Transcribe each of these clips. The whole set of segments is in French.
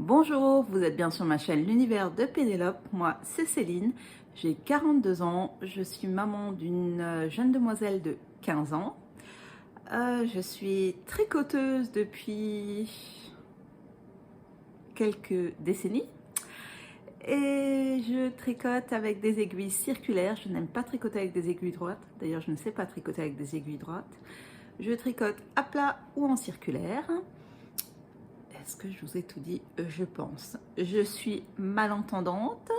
Bonjour, vous êtes bien sur ma chaîne L'Univers de Pénélope. Moi, c'est Céline, j'ai 42 ans, je suis maman d'une jeune demoiselle de 15 ans. Je suis tricoteuse depuis quelques décennies et je tricote avec des aiguilles circulaires. Je n'aime pas tricoter avec des aiguilles droites, d'ailleurs je ne sais pas tricoter avec des aiguilles droites. Je tricote à plat ou en circulaire. Est-ce que je vous ai tout dit? Je pense. Je suis malentendante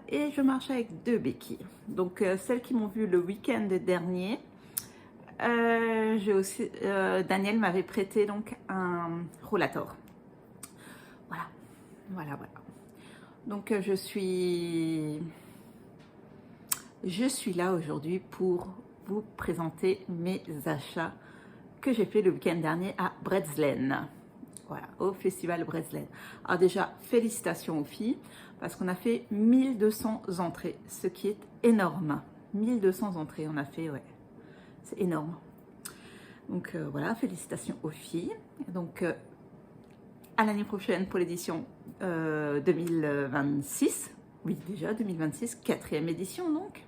et je marche avec deux béquilles. Donc celles qui m'ont vu le week-end dernier, Daniel m'avait prêté donc un rollator. Voilà. Donc je suis là aujourd'hui pour vous présenter mes achats que j'ai fait le week-end dernier à Bretzelen. Voilà, au festival Bretzelen. Alors déjà, félicitations aux filles, parce qu'on a fait 1200 entrées, ce qui est énorme. 1200 entrées, on a fait, ouais, c'est énorme. Donc voilà, félicitations aux filles. Donc à l'année prochaine pour l'édition 2026. Oui, déjà 2026, quatrième édition donc.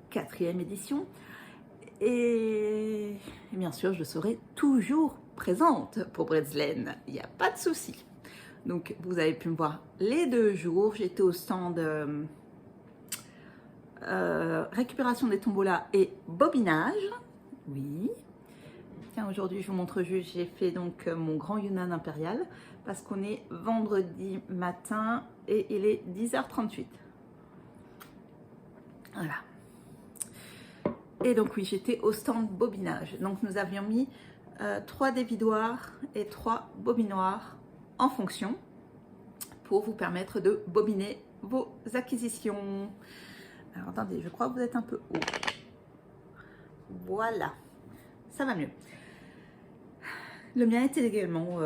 Quatrième édition. Et bien sûr, je serai toujours présente pour Bretzelen, il n'y a pas de souci. Donc, vous avez pu me voir les 2 jours. J'étais au stand récupération des tombolas et bobinage. Oui. Tiens, aujourd'hui, je vous montre juste, j'ai fait donc mon grand Yunnan impérial parce qu'on est vendredi matin et il est 10h38. Voilà. Et donc oui, j'étais au stand bobinage. Donc nous avions mis 3 dévidoirs et 3 bobinoirs en fonction pour vous permettre de bobiner vos acquisitions. Alors attendez, je crois que vous êtes un peu haut. Voilà, ça va mieux. Le mien était également,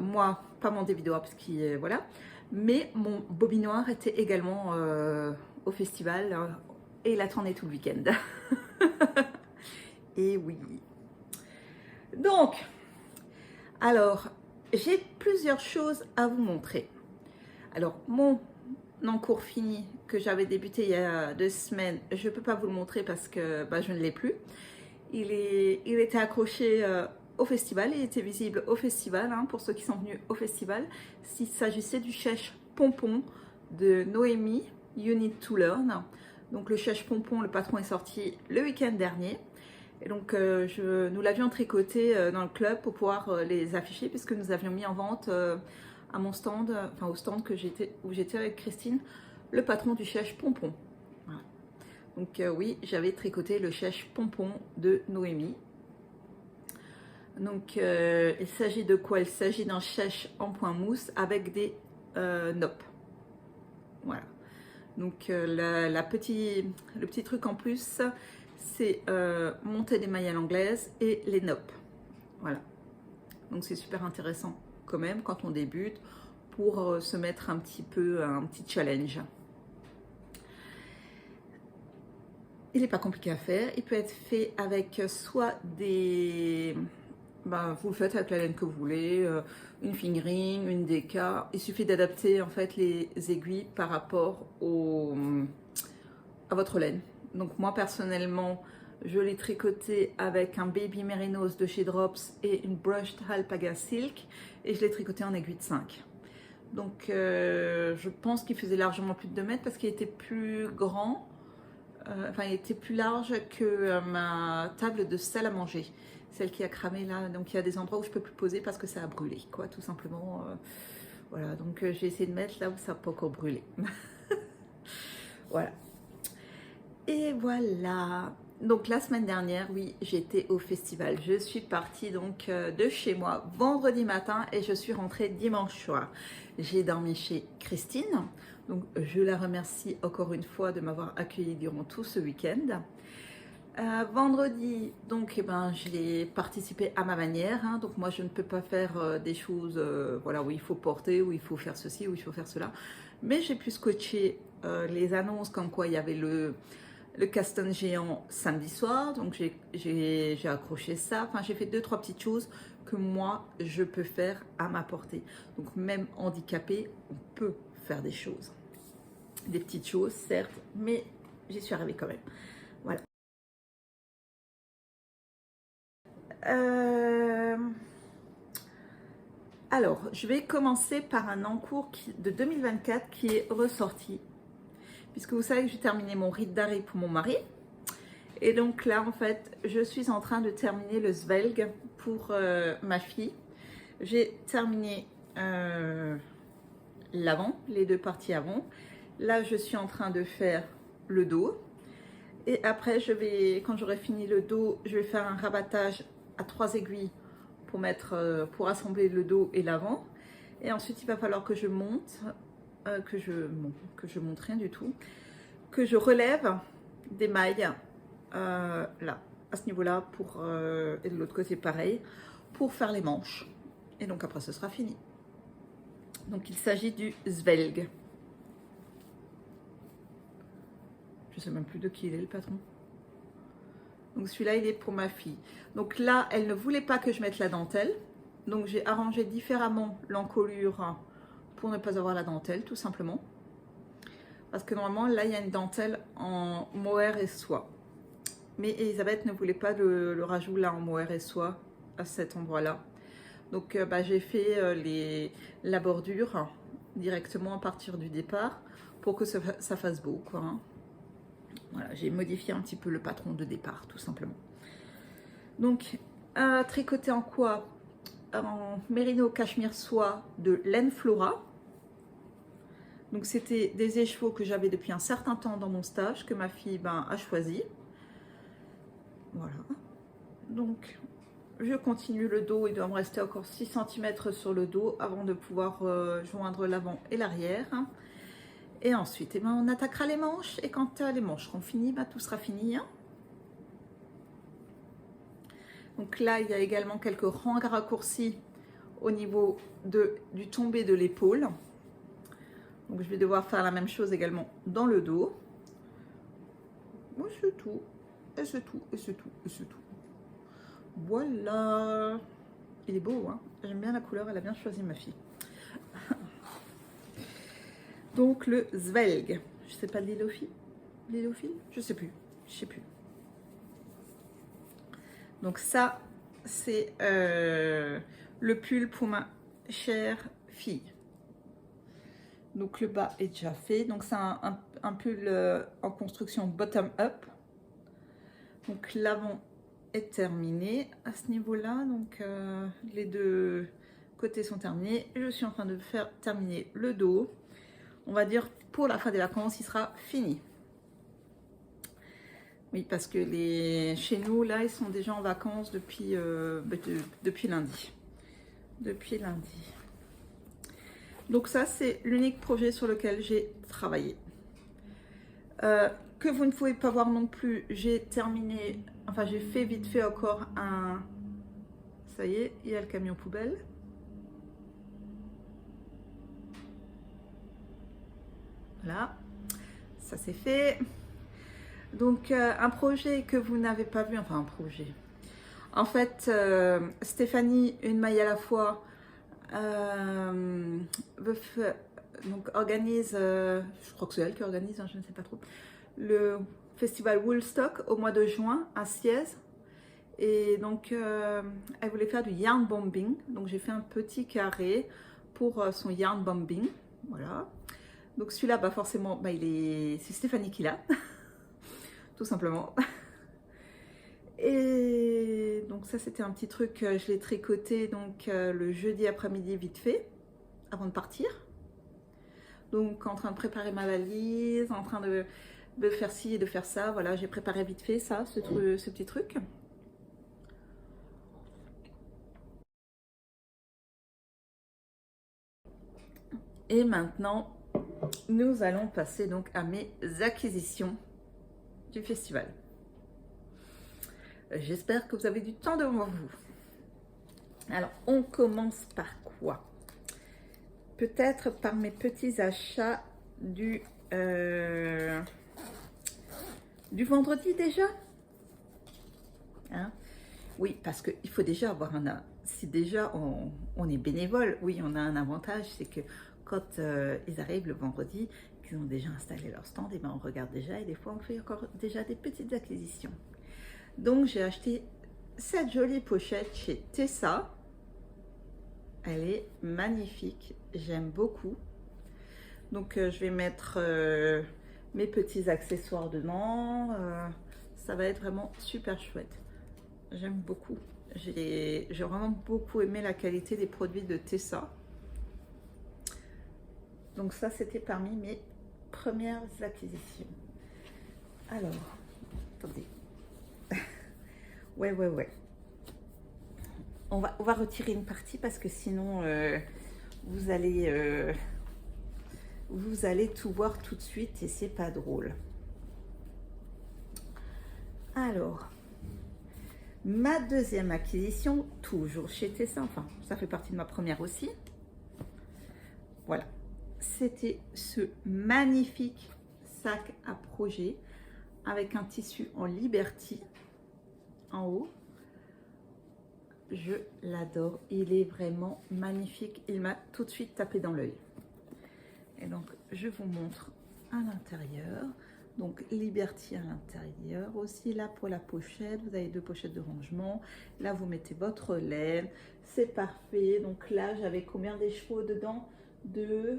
moi, pas mon dévidoir parce qu'il est, voilà, mais mon bobinoir était également au festival et il a tourné tout le week-end. Et oui. Donc, alors, j'ai plusieurs choses à vous montrer. Alors, mon encours fini que j'avais débuté il y a 2 semaines, je ne peux pas vous le montrer parce que je ne l'ai plus. Il était accroché au festival, il était visible au festival, hein, pour ceux qui sont venus au festival. S'il s'agissait du chèche pompon de Noémie, You Need to Learn. Donc le chèche pompon, le patron est sorti le week-end dernier. Et donc nous l'avions tricoté dans le club pour pouvoir les afficher puisque nous avions mis en vente à mon stand, enfin au stand où j'étais avec Christine, le patron du chèche pompon. Voilà. Donc oui, j'avais tricoté le chèche pompon de Noémie. Donc il s'agit de quoi? Il s'agit d'un chèche en point mousse avec des noppes. Voilà. Donc le petit truc en plus, c'est monter des mailles à l'anglaise et les noppes. Voilà. Donc c'est super intéressant quand même quand on débute pour se mettre un petit challenge. Il n'est pas compliqué à faire. Il peut être fait avec soit des... vous le faites avec la laine que vous voulez, une fingering, une déca. Il suffit d'adapter en fait les aiguilles par rapport à votre laine. Donc moi personnellement, je l'ai tricoté avec un Baby Merinos de chez Drops et une Brushed Alpaga Silk et je l'ai tricoté en aiguille de 5. Donc je pense qu'il faisait largement plus de 2 mètres parce qu'il était plus grand, il était plus large que ma table de salle à manger. Celle qui a cramé là, donc il y a des endroits où je peux plus poser parce que ça a brûlé, quoi, tout simplement. Voilà, donc j'ai essayé de mettre là où ça n'a pas encore brûlé. Voilà. Et voilà. Donc la semaine dernière, oui, j'étais au festival. Je suis partie donc de chez moi vendredi matin et je suis rentrée dimanche soir. J'ai dormi chez Christine. Donc je la remercie encore une fois de m'avoir accueillie durant tout ce week-end. Vendredi, donc j'ai participé à ma manière, hein. Donc moi je ne peux pas faire des choses voilà, où il faut porter, où il faut faire ceci, où il faut faire cela, mais j'ai pu scotcher les annonces comme quoi il y avait le caston géant samedi soir, donc j'ai accroché ça. Enfin, j'ai fait 2-3 petites choses que moi, je peux faire à ma portée. Donc, même handicapé, on peut faire des choses. Des petites choses, certes, mais j'y suis arrivée quand même. Voilà. Alors, je vais commencer par un encours de 2024 qui est ressorti. Puisque vous savez que j'ai terminé mon rite d'arrêt pour mon mari. Et donc là, en fait, je suis en train de terminer le Svelg pour ma fille. J'ai terminé l'avant, les 2 parties avant. Là, je suis en train de faire le dos. Et après, quand j'aurai fini le dos, je vais faire un rabattage à 3 aiguilles pour assembler le dos et l'avant. Et ensuite, il va falloir que je monte, que je monte rien du tout, que je relève des mailles là, à ce niveau-là, et de l'autre côté pareil, pour faire les manches. Et donc après, ce sera fini. Donc il s'agit du Svelg. Je sais même plus de qui il est, le patron. Donc celui-là, il est pour ma fille. Donc là, elle ne voulait pas que je mette la dentelle. Donc j'ai arrangé différemment l'encolure pour ne pas avoir la dentelle, tout simplement. Parce que normalement, là, il y a une dentelle en mohair et soie. Mais Elisabeth ne voulait pas le rajout là en mohair et soie à cet endroit-là. Donc j'ai fait la bordure directement à partir du départ pour que ça fasse beau, quoi, hein. Voilà, j'ai modifié un petit peu le patron de départ, tout simplement. Donc, tricoté en quoi? En mérino cachemire soie de laine Flora. Donc, c'était des écheveaux que j'avais depuis un certain temps dans mon stage, que ma fille a choisi. Voilà. Donc, je continue le dos. Il doit me rester encore 6 cm sur le dos avant de pouvoir joindre l'avant et l'arrière. Et ensuite, on attaquera les manches. Et quand les manches seront finies, tout sera fini, hein. Donc là, il y a également quelques rangs raccourcis au niveau du tombé de l'épaule. Donc je vais devoir faire la même chose également dans le dos. Moi, c'est tout. Et c'est tout, et c'est tout, et c'est tout. Voilà. Il est beau, hein. J'aime bien la couleur, elle a bien choisi, ma fille. Donc le Svelg. Je sais pas de l'héliophile. L'héliophile? Je sais plus. Je sais plus. Donc ça, c'est le pull pour ma chère fille. Donc le bas est déjà fait. Donc c'est un pull en construction bottom-up. Donc l'avant est terminé à ce niveau-là. Donc les 2 côtés sont terminés. Je suis en train de faire terminer le dos. On va dire pour la fin des vacances, il sera fini. Oui, parce que chez nous, là, ils sont déjà en vacances depuis lundi. Depuis lundi. Donc ça, c'est l'unique projet sur lequel j'ai travaillé. Que vous ne pouvez pas voir non plus, j'ai terminé, enfin j'ai fait vite fait encore un... Ça y est, il y a le camion poubelle. Voilà, ça c'est fait. Donc un projet que vous n'avez pas vu, enfin un projet. En fait, Stéphanie, une maille à la fois, donc organise, je crois que c'est elle qui organise, hein, je ne sais pas trop, le festival Woolstock au mois de juin à Sierre. Et donc, elle voulait faire du yarn bombing. Donc, j'ai fait un petit carré pour son yarn bombing. Voilà. Donc, celui-là, forcément, c'est Stéphanie qui l'a. Tout simplement. Et donc, ça, c'était un petit truc, je l'ai tricoté donc le jeudi après-midi vite fait, avant de partir. Donc, en train de préparer ma valise, en train de faire ci et de faire ça. Voilà, j'ai préparé vite fait ça, ce petit truc. Et maintenant, nous allons passer donc à mes acquisitions du festival. J'espère que vous avez du temps devant vous. Alors, on commence par quoi? Peut-être par mes petits achats du vendredi déjà, hein? Oui, parce qu'il faut déjà avoir si déjà on est bénévole, oui, on a un avantage, c'est que quand ils arrivent le vendredi, qu'ils ont déjà installé leur stand, et ben on regarde déjà et des fois on fait encore déjà des petites acquisitions. Donc j'ai acheté cette jolie pochette chez Tessa. Elle est magnifique, j'aime beaucoup. Donc je vais mettre mes petits accessoires dedans. Ça va être vraiment super chouette. J'aime beaucoup. J'ai vraiment beaucoup aimé la qualité des produits de Tessa. Donc ça, c'était parmi mes premières acquisitions. Alors, attendez. Ouais. On va retirer une partie parce que sinon, vous allez tout voir tout de suite et c'est pas drôle. Alors, ma deuxième acquisition, toujours chez Tessa, enfin, ça fait partie de ma première aussi. Voilà, c'était ce magnifique sac à projet avec un tissu en Liberty en haut. Je l'adore, il est vraiment magnifique, il m'a tout de suite tapé dans l'œil. Et donc, je vous montre à l'intérieur. Donc, Liberty à l'intérieur. Aussi, là, pour la pochette, vous avez 2 pochettes de rangement. Là, vous mettez votre laine. C'est parfait. Donc là, j'avais combien d'écheveaux dedans? 2,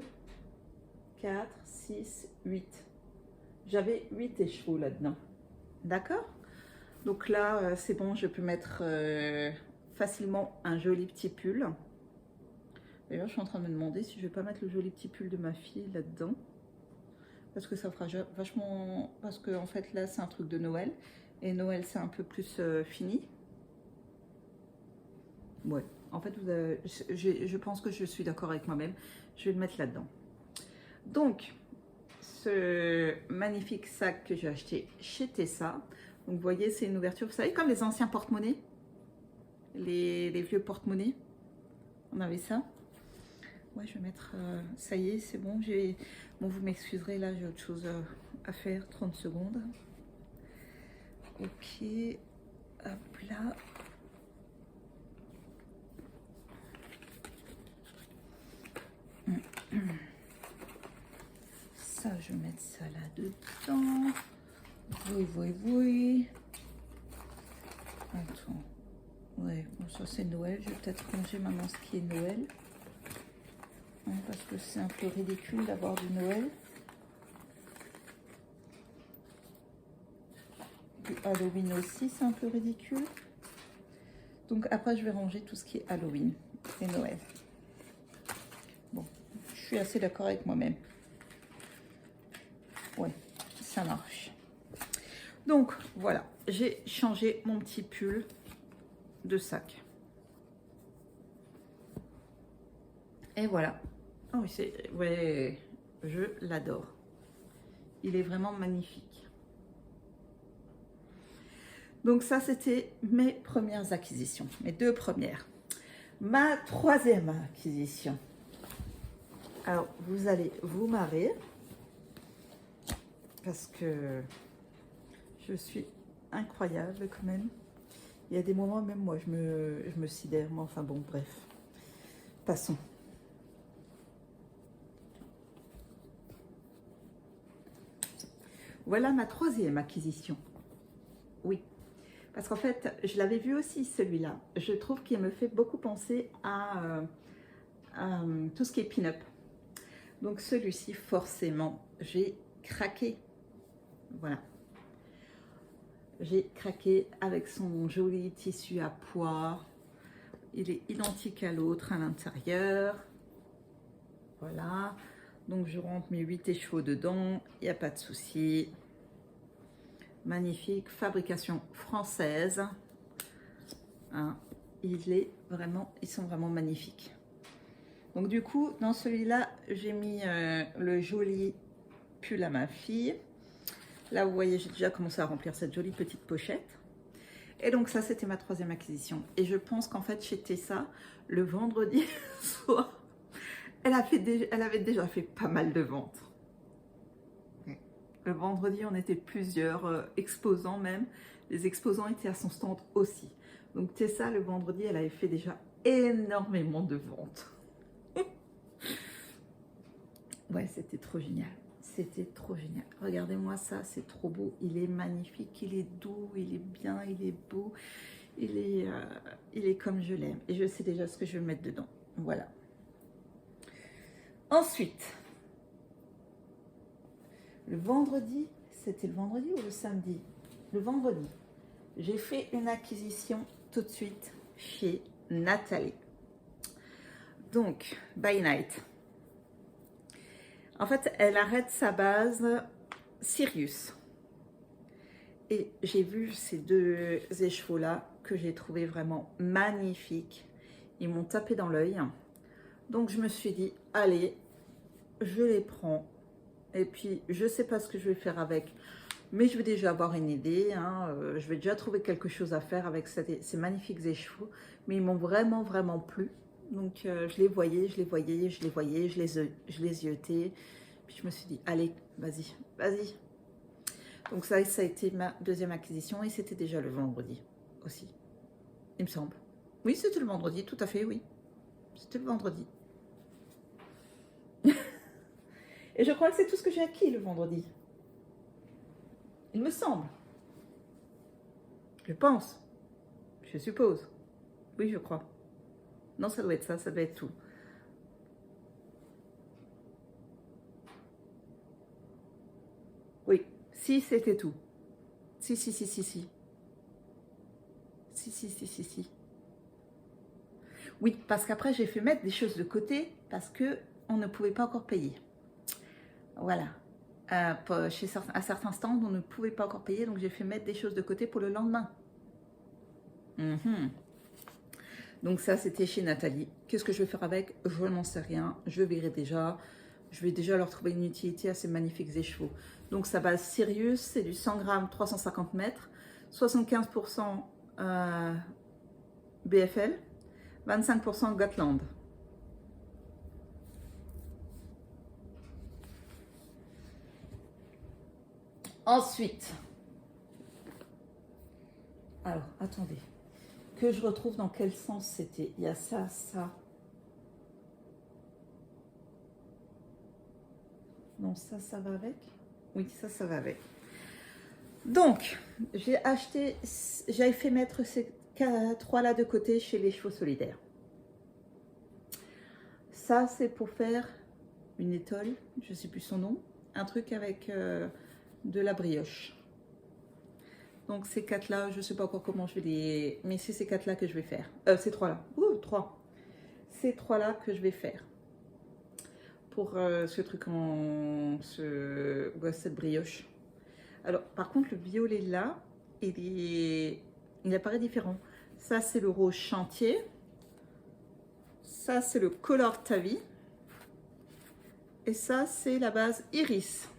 4, 6, 8. J'avais 8 écheveaux là-dedans. D'accord? Donc là, c'est bon, je peux mettre facilement un joli petit pull. D'ailleurs, je suis en train de me demander si je vais pas mettre le joli petit pull de ma fille là-dedans. Parce que ça fera vachement... Parce que en fait, là, c'est un truc de Noël. Et Noël, c'est un peu plus fini. Ouais, en fait, je pense que je suis d'accord avec moi-même. Je vais le mettre là-dedans. Donc, ce magnifique sac que j'ai acheté chez Tessa. Donc, vous voyez, c'est une ouverture. Vous savez, comme les anciens porte-monnaies. Les vieux porte-monnaies. On avait ça. Ouais, je vais mettre... ça y est, c'est bon. Bon, vous m'excuserez, là, j'ai autre chose à faire. 30 secondes. Ok. Hop là. Ça, je vais mettre ça là-dedans. Oui. Attends. Ouais, bon, ça c'est Noël. Je vais peut-être ranger maintenant ce qui est Noël. Hein, parce que c'est un peu ridicule d'avoir du Noël. Du Halloween aussi, c'est un peu ridicule. Donc après, je vais ranger tout ce qui est Halloween et Noël. Bon, je suis assez d'accord avec moi-même. Ouais, ça marche. Donc, voilà, j'ai changé mon petit pull de sac. Et voilà. Oh, ouais, je l'adore. Il est vraiment magnifique. Donc ça, c'était mes premières acquisitions, mes 2 premières. Ma 3e acquisition. Alors, vous allez vous marrer parce que je suis incroyable quand même. Il y a des moments, même moi, je me sidère. Mais enfin bon, bref. Passons. Voilà ma 3e acquisition. Oui. Parce qu'en fait, je l'avais vu aussi celui-là. Je trouve qu'il me fait beaucoup penser à tout ce qui est pin-up. Donc celui-ci, forcément, j'ai craqué. Voilà. J'ai craqué avec son joli tissu à pois. Il est identique à l'autre à l'intérieur. Voilà. Donc je rentre mes 8 écheveaux dedans. Il n'y a pas de souci. Magnifique. Fabrication française. Hein, ils sont vraiment magnifiques. Donc du coup, dans celui-là, j'ai mis le joli pull à ma fille. Là, vous voyez, j'ai déjà commencé à remplir cette jolie petite pochette. Et donc ça, c'était ma 3e acquisition. Et je pense qu'en fait, chez Tessa, le vendredi soir, elle avait déjà fait pas mal de ventes. Le vendredi, on était plusieurs exposants même. Les exposants étaient à son stand aussi. Donc Tessa, le vendredi, elle avait fait déjà énormément de ventes. Ouais, c'était trop génial. C'était trop génial. Regardez-moi ça, c'est trop beau. Il est magnifique, il est doux, il est bien, il est beau. Il est comme je l'aime. Et je sais déjà ce que je vais mettre dedans. Voilà. Ensuite, le vendredi, c'était le vendredi ou le samedi? Le vendredi, j'ai fait une acquisition tout de suite chez Nathalie. Donc, by night. En fait, elle arrête sa base Sirius. Et j'ai vu ces deux écheveaux-là que j'ai trouvé vraiment magnifiques. Ils m'ont tapé dans l'œil. Donc, je me suis dit, allez, je les prends. Et puis, je ne sais pas ce que je vais faire avec. Mais je vais déjà avoir une idée. Hein. Je vais déjà trouver quelque chose à faire avec ces magnifiques écheveaux. Mais ils m'ont vraiment, vraiment plu. Donc, je les voyais, je les yeutais. Puis, je me suis dit, allez, vas-y, vas-y. Donc, ça a été ma deuxième acquisition. Et c'était déjà le vendredi aussi, il me semble. Oui, c'était le vendredi, tout à fait, oui. C'était le vendredi. Et je crois que c'est tout ce que j'ai acquis le vendredi. Il me semble. Je pense. Je suppose. Oui, je crois. Non, ça doit être ça doit être tout. Oui, si c'était tout. Si. Si. Oui, parce qu'après, j'ai fait mettre des choses de côté parce que on ne pouvait pas encore payer. Voilà. À certains stands, on ne pouvait pas encore payer, donc j'ai fait mettre des choses de côté pour le lendemain. Donc ça, c'était chez Nathalie. Qu'est-ce que je vais faire avec? Je n'en sais rien. Je verrai déjà. Je vais déjà leur trouver une utilité à ces magnifiques écheveaux. Donc ça base Sirius, c'est du 100 grammes, 350 mètres, 75% BFL, 25% Gotland. Ensuite, alors attendez, que je retrouve dans quel sens c'était. Il y a ça, ça. Non, ça va avec. Oui, ça va avec. Donc, j'avais fait mettre ces trois là de côté chez les chevaux solidaires. Ça, c'est pour faire une étole, je ne sais plus son nom, un truc avec de la brioche. Donc ces quatre là, je ne sais pas encore comment je vais les... Mais c'est ces quatre là que je vais faire. Ces trois là. Ouh, trois. Ces trois là que je vais faire. Pour ce truc cette brioche. Alors, par contre, le violet là, il apparaît différent. Ça, c'est le rose chantier. Ça, c'est le color tavi. Et ça, c'est la base iris.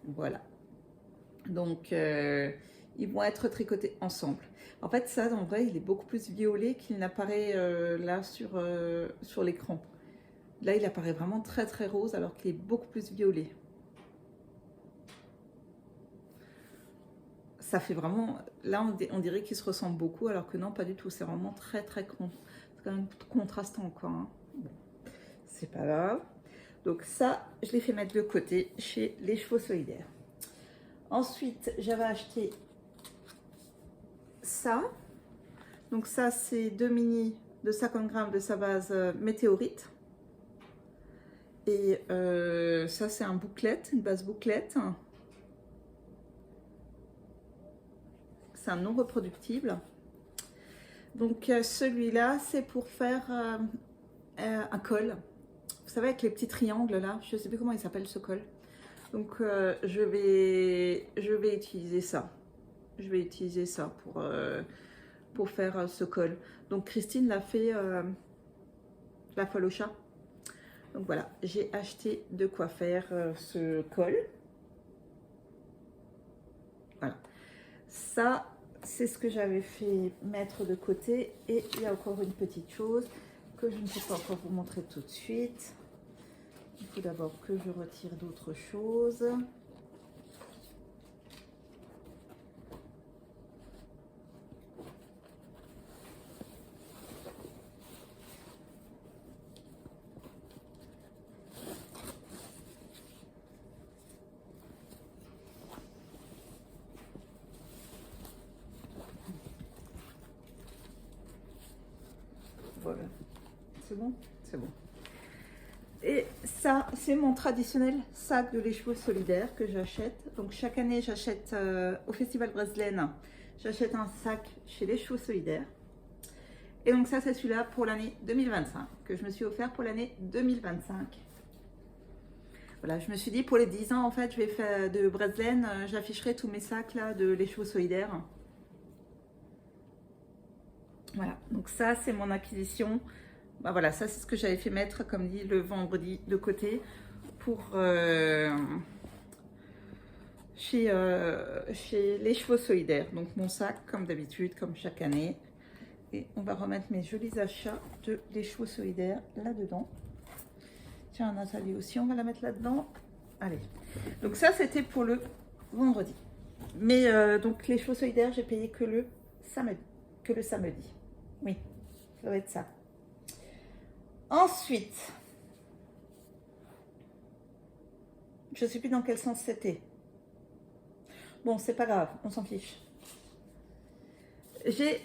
Voilà. Donc, ils vont être tricotés ensemble. En fait, ça, en vrai, il est beaucoup plus violet qu'il n'apparaît là sur l'écran. Là, il apparaît vraiment très, très rose, alors qu'il est beaucoup plus violet. Ça fait vraiment... Là, on dirait qu'ils se ressemblent beaucoup, alors que non, pas du tout. C'est vraiment très, très... C'est quand même contrastant, quoi. Hein. Bon, c'est pas grave. Donc ça, je l'ai fait mettre de côté chez les chevaux solidaires. Ensuite, j'avais acheté ça. Donc ça, c'est 2 mini de 50 grammes de sa base météorite. Et ça, c'est un bouclette, une base bouclette. C'est un non reproductible. Donc celui-là, c'est pour faire un col. Vous savez, avec les petits triangles là, je ne sais plus comment il s'appelle ce col. Donc je vais utiliser ça. Je vais utiliser ça pour faire ce col. Donc Christine l'a fait la folle au chat. Donc voilà, j'ai acheté de quoi faire ce col. Voilà. Ça, c'est ce que j'avais fait mettre de côté. Et il y a encore une petite chose que je ne peux pas encore vous montrer tout de suite. Il faut d'abord que je retire d'autres choses. Voilà, c'est bon, c'est bon. Et ça, c'est mon traditionnel sac de les chevaux solidaires que j'achète. Donc chaque année, j'achète au Festival Breselaine, j'achète un sac chez les chevaux solidaires. Et donc ça, c'est celui-là pour l'année 2025, que je me suis offert pour l'année 2025. Voilà, je me suis dit pour les 10 ans, en fait, je vais faire de Breselaine, j'afficherai tous mes sacs là de les chevaux solidaires. Voilà, donc ça, c'est mon acquisition. Bah voilà, ça, c'est ce que j'avais fait mettre, comme dit, le vendredi de côté pour chez les chevaux solidaires. Donc mon sac, comme d'habitude, comme chaque année. Et on va remettre mes jolis achats de les chevaux solidaires là-dedans. Tiens, Nathalie aussi, on va la mettre là-dedans. Allez. Donc ça, c'était pour le vendredi. Mais donc les chevaux solidaires, j'ai payé que le samedi. Oui, ça va être ça. Ensuite, je ne sais plus dans quel sens c'était. Bon, c'est pas grave, on s'en fiche. J'ai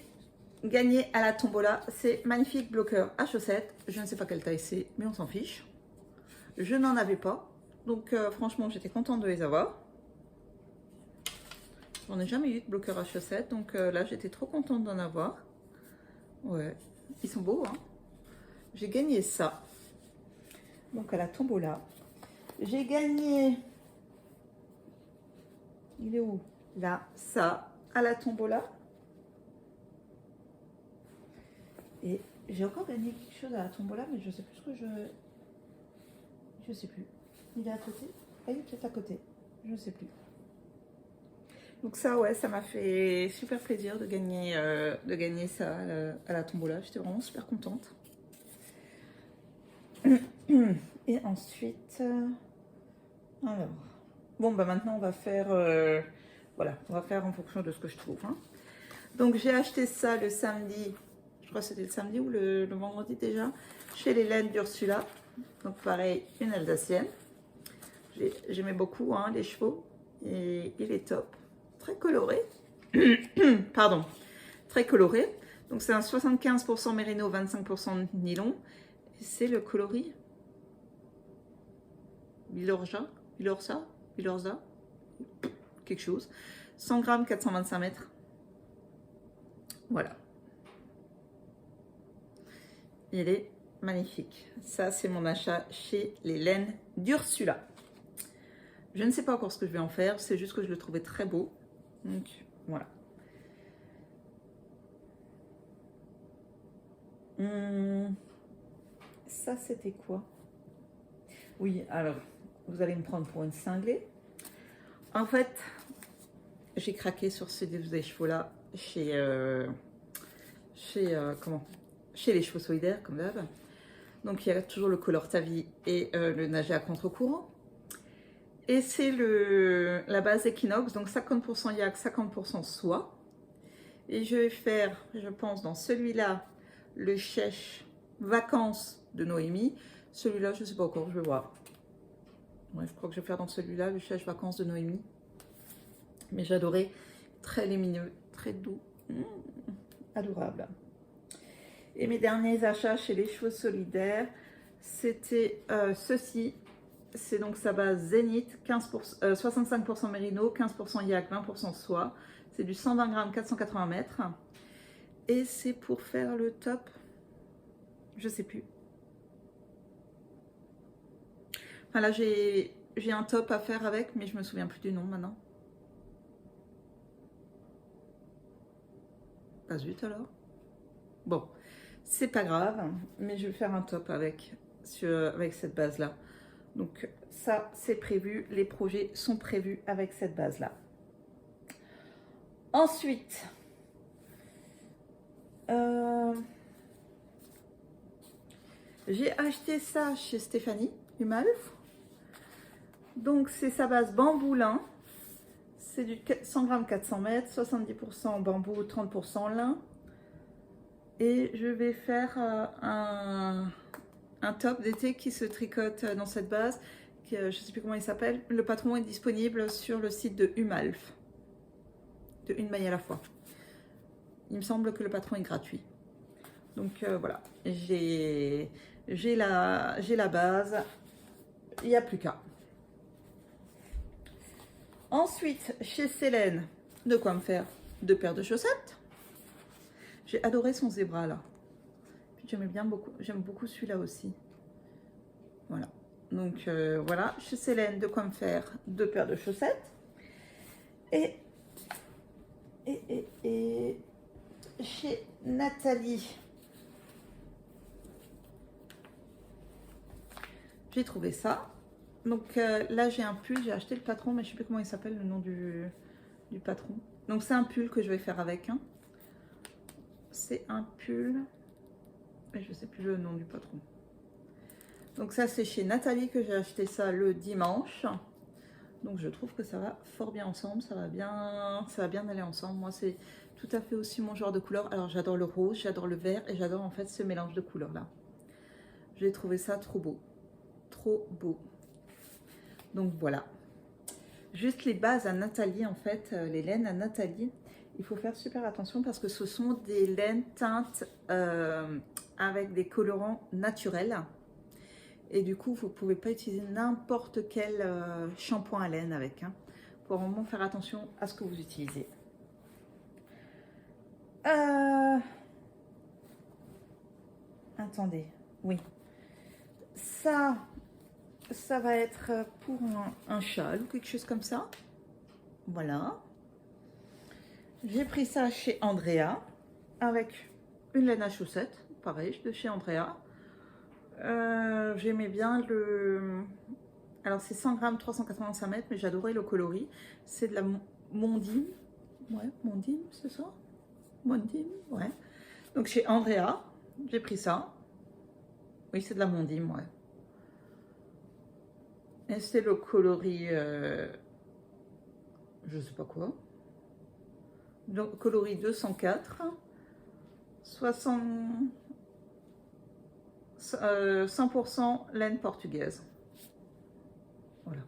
gagné à la tombola ces magnifiques bloqueurs à chaussettes. Je ne sais pas quelle taille c'est, mais on s'en fiche. Je n'en avais pas. Donc franchement, j'étais contente de les avoir. J'en ai jamais eu de bloqueurs à chaussettes. Donc là, j'étais trop contente d'en avoir. Ouais, ils sont beaux, hein. J'ai gagné ça. Donc à la tombola. J'ai gagné... Il est où? Là, ça, à la tombola. Et j'ai encore gagné quelque chose à la tombola, mais je sais plus ce que je... Je sais plus. Il est à côté? Ah, il est peut-être à côté. Je sais plus. Donc ça, ouais, ça m'a fait super plaisir de gagner ça à la tombola. J'étais vraiment super contente. Et ensuite... alors... Bon, bah maintenant, on va faire... voilà, on va faire en fonction de ce que je trouve. Hein. Donc, j'ai acheté ça le samedi. Je crois que c'était le samedi ou le vendredi déjà. Chez les laines d'Ursula. Donc, pareil, une alsacienne. J'aimais beaucoup hein, les chevaux. Et il est top. Très coloré. Pardon. Très coloré. Donc, c'est un 75% mérino, 25% nylon. C'est le coloris Bilorza, quelque chose. 100 grammes, 425 mètres. Voilà. Il est magnifique. Ça, c'est mon achat chez les laines d'Ursula. Je ne sais pas encore ce que je vais en faire. C'est juste que je le trouvais très beau. Donc, voilà. Ça, c'était quoi? Oui, alors, vous allez me prendre pour une cinglée. En fait, j'ai craqué sur ces deux chevaux-là chez les chevaux solidaires, comme d'hab. Donc, il y a toujours le Color Ta Vie et le nager à contre-courant. Et c'est la base Equinox, donc 50% yak, 50% soie. Et je vais faire, je pense, dans celui-là, le chèche vacances de Noémie. Celui-là, je ne sais pas encore, je vais voir. Ouais, je crois que je vais faire dans celui-là, le chèche vacances de Noémie. Mais j'adorais, très lumineux, très doux, adorable. Et mes derniers achats chez les chevaux solidaires, c'était ceci. C'est donc sa base Zénith, 65% mérino, 15% yak, 20% soie. C'est du 120 grammes, 480 mètres. Et c'est pour faire le top, je sais plus. Enfin là, j'ai un top à faire avec, mais je me souviens plus du nom maintenant. Pas zut alors. Bon, c'est pas grave, mais je vais faire un top avec cette base-là. Donc ça, c'est prévu. Les projets sont prévus avec cette base-là. Ensuite, j'ai acheté ça chez Stéphanie, Humalf. Donc c'est sa base bambou lin. C'est du 100 g 400 mètres, 70% bambou, 30% lin. Et je vais faire un top d'été qui se tricote dans cette base. Qui, je ne sais plus comment il s'appelle. Le patron est disponible sur le site de Humalf. De Une Maille à la fois. Il me semble que le patron est gratuit. Donc voilà, j'ai la base. Il n'y a plus qu'à. Ensuite, chez Célène, de quoi me faire 2 paires de chaussettes. J'ai adoré son zébra là. J'aime beaucoup celui-là aussi. Voilà. Donc voilà, chez Célène, de quoi me faire 2 paires de chaussettes. Et chez Nathalie, j'ai trouvé ça. Donc là, j'ai un pull. J'ai acheté le patron, mais je ne sais plus comment il s'appelle, le nom du patron. Donc c'est un pull que je vais faire avec. Hein. C'est un pull. Et je ne sais plus le nom du patron. Donc ça, c'est chez Nathalie que j'ai acheté ça le dimanche. Donc je trouve que ça va fort bien ensemble. Ça va bien aller ensemble. Moi, c'est tout à fait aussi mon genre de couleur. Alors j'adore le rose, j'adore le vert et j'adore en fait ce mélange de couleurs là. J'ai trouvé ça trop beau. Trop beau. Donc voilà. Juste les bases à Nathalie en fait, les laines à Nathalie. Il faut faire super attention parce que ce sont des laines teintes avec des colorants naturels. Et du coup, vous ne pouvez pas utiliser n'importe quel shampoing à laine avec. Hein. Il faut vraiment faire attention à ce que vous utilisez. Attendez, oui. Ça va être pour un châle ou quelque chose comme ça. Voilà. J'ai pris ça chez Andrea avec une laine à chaussettes, pareil, de chez Andrea. J'aimais bien le... Alors c'est 100 g, 385 mètres, mais j'adorais le coloris. C'est de la Mondine. Ouais, Mondine, c'est ça? Mondine, ouais. Donc chez Andrea, j'ai pris ça. Oui, c'est de la Mondine, ouais. Et c'est le coloris... je sais pas quoi. Donc coloris 204. 100% laine portugaise. Voilà.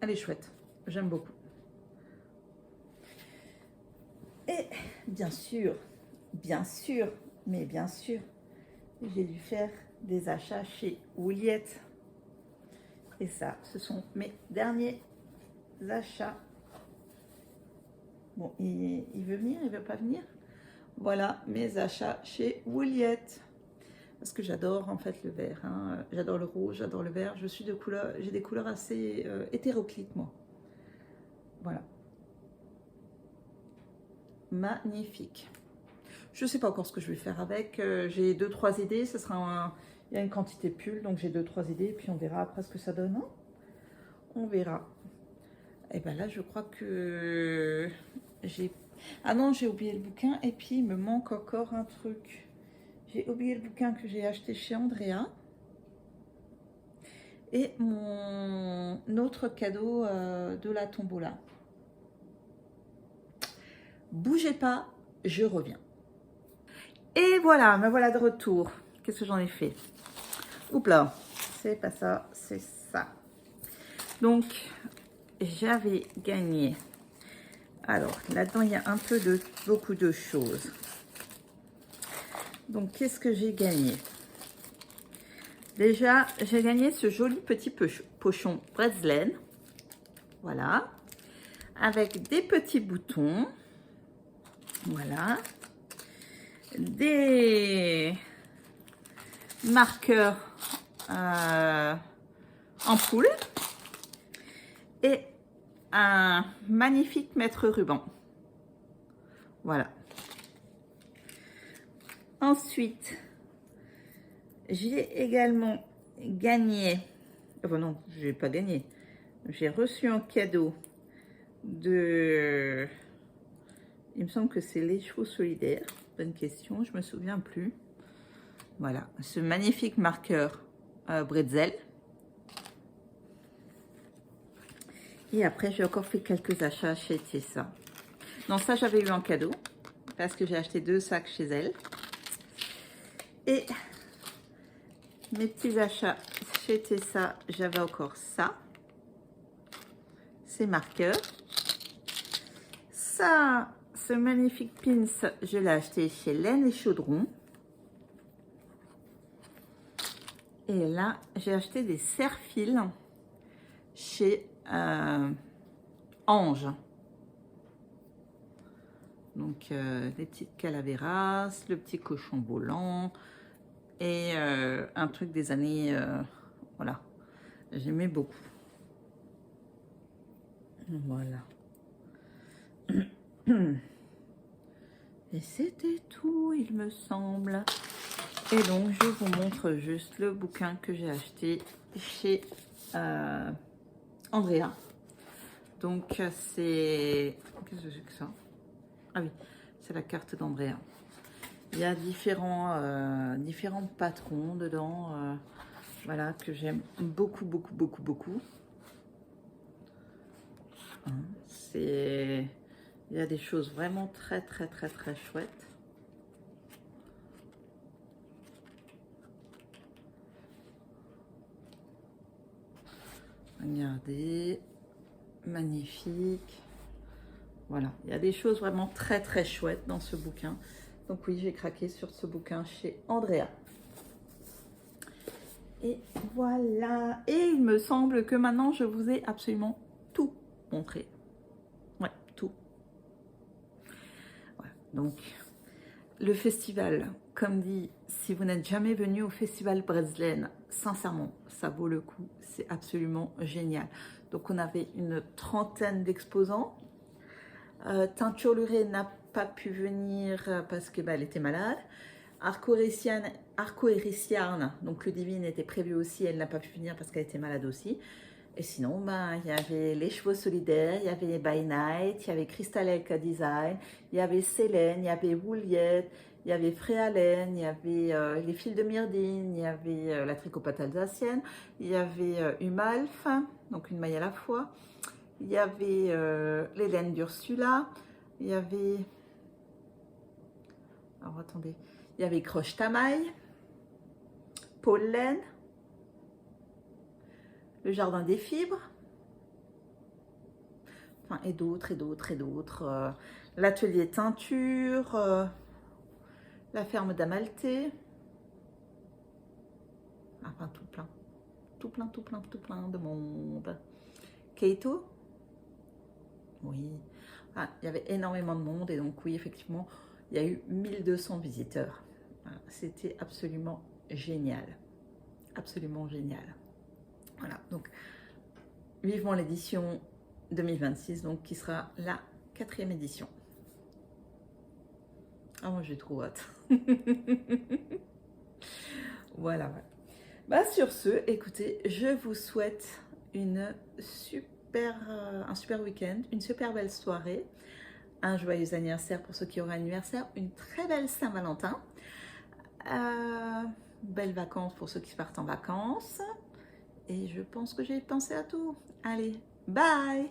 Elle est chouette. J'aime beaucoup. Et bien sûr, mais bien sûr, j'ai dû faire des achats chez Ouliette. Et ça, ce sont mes derniers achats. Bon, il veut venir, il veut pas venir? Voilà mes achats chez Ouliette. Parce que j'adore en fait le vert. Hein. J'adore le rouge, j'adore le vert. J'ai des couleurs assez hétéroclites, moi. Voilà. Magnifique. Je ne sais pas encore ce que je vais faire avec. J'ai 2-3 idées. Ce sera il y a une quantité de pulls, donc j'ai 2-3 idées. Puis on verra après ce que ça donne. Hein. On verra. Et bien là, je crois que j'ai... Ah non, j'ai oublié le bouquin. Et puis, il me manque encore un truc. J'ai oublié le bouquin que j'ai acheté chez Andrea. Et mon autre cadeau de la tombola. Bougez pas, je reviens. Et voilà, me voilà de retour. Qu'est-ce que j'en ai fait? Oups là, c'est pas ça, c'est ça. Donc, j'avais gagné. Alors, là-dedans, il y a beaucoup de choses. Donc, qu'est-ce que j'ai gagné? Déjà, j'ai gagné ce joli petit pochon Breslen. Voilà. Avec des petits boutons. Voilà. Des marqueurs en poule. Et un magnifique mètre ruban. Voilà. Ensuite, j'ai également gagné, enfin non, je n'ai pas gagné, j'ai reçu en cadeau de, il me semble que c'est les chevaux solidaires, bonne question, je me souviens plus. Voilà, ce magnifique marqueur Bretzel. Et après, j'ai encore fait quelques achats chez Tessa. Non, ça, j'avais eu en cadeau parce que j'ai acheté 2 sacs chez elle. Et mes petits achats chez Tessa, j'avais encore ça. Ces marqueurs. Ça, ce magnifique pins, je l'ai acheté chez Laine et Chaudron. Et là, j'ai acheté des serre-fils chez Ange. Donc, des petites calaveras, le petit cochon volant et un truc des années... voilà, j'aimais beaucoup. Voilà. Et c'était tout, il me semble. Et donc, je vous montre juste le bouquin que j'ai acheté chez Andrea. Donc, c'est... Qu'est-ce que c'est que ça? Ah oui, c'est la carte d'Andrea. Il y a différents patrons dedans, voilà, que j'aime beaucoup, beaucoup, beaucoup, beaucoup. Hein, il y a des choses vraiment très, très, très, très chouettes. Regardez, magnifique. Voilà, il y a des choses vraiment très très chouettes dans ce bouquin. Donc oui, j'ai craqué sur ce bouquin chez Andrea. Et voilà. Et il me semble que maintenant, je vous ai absolument tout montré. Ouais, tout. Voilà. Donc, le festival, comme dit, si vous n'êtes jamais venu au festival Bretzelen, sincèrement, ça vaut le coup. C'est absolument génial. Donc, on avait une trentaine d'exposants. Teinture Lurée n'a pas pu venir parce que elle était malade. Arco Hériciarne, donc le Divine était prévu aussi, elle n'a pas pu venir parce qu'elle était malade aussi. Et sinon, il y avait les Chevaux Solidaires, il y avait By Night, il y avait Crystal Elka Design, il y avait Célène, il y avait Wouliette, il y avait Fréalène, il y avait les Fils de Myrdine, il y avait la Tricopate alsacienne, il y avait Humalf, donc une maille à la fois. Il y avait les laines d'Ursula, il y avait, alors attendez, il y avait Croche Tamaille, Pollen, le Jardin des Fibres, enfin, et d'autres, et d'autres, et d'autres. L'atelier teinture, la ferme d'Amalté, enfin tout plein, tout plein, tout plein, tout plein de monde. Keito. Oui, ah, il y avait énormément de monde et donc oui, effectivement, il y a eu 1200 visiteurs. Voilà, c'était absolument génial. Absolument génial. Voilà, donc vivement l'édition 2026, donc qui sera la 4e édition. Ah, moi j'ai trop hâte. Voilà. Bah, sur ce, écoutez, je vous souhaite un super week-end, une super belle soirée, un joyeux anniversaire pour ceux qui auront un anniversaire, une très belle Saint-Valentin, belles vacances pour ceux qui partent en vacances, et je pense que j'ai pensé à tout. Allez, bye!